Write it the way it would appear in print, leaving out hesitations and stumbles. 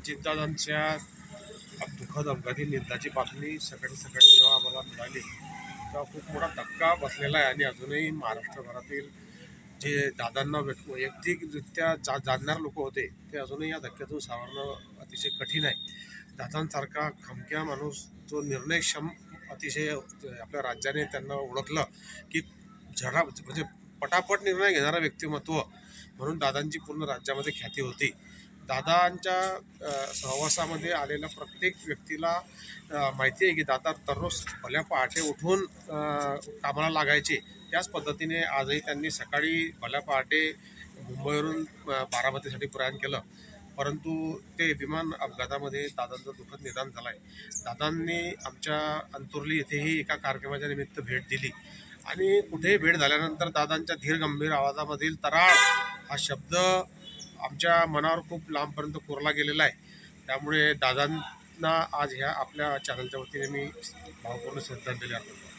अजितदादांच्या दुःखद अपघाती निधनाची बातमी सकाळी सकाळी जेव्हा आम्हाला मिळाली तेव्हा खूप मोठा धक्का बसलेला आहे आणि अजूनही महाराष्ट्रभरातील जे दादांना वैयक्तिकरित्या जाणणारे लोक होते ते अजूनही या धक्क्यातून सावरणं अतिशय कठीण आहे। दादांसारखा खमक्या माणूस जो निर्णयक्षम अतिशय आपल्या राज्याने त्यांना ओळखलं की म्हणजे पटापट निर्णय घेणारं व्यक्तिमत्व म्हणून दादांची पूर्ण राज्यामध्ये ख्याती होती। दादांच्या सहवासामध्ये आलेल्या प्रत्येक व्यक्तीला माहिती आहे की दादा दररोज भल्या पहाटे उठून कामाला लागायचे। त्याच पद्धतीने आजही त्यांनी सकाळी भल्या पहाटे मुंबईवरून बारामतीसाठी प्रयाण केलं, परंतु ते विमान अपघातामध्ये दादांचं दुःखद निधन झालं आहे। दादांनी आमच्या अंतुर्ली येथेही एका कार्यक्रमाच्या निमित्त भेट दिली आणि कुठेही भेट झाल्यानंतर दादांच्या धीर गंभीर आवाजामधील तराळ हा शब्द आमच्या मनावर खूप लांबपर्यंत कोरला गेलेला आहे। त्यामुळे दादांना आज ह्या आपल्या चॅनलच्या वतीने मी भावपूर्ण श्रद्धांजली अर्पण करतो।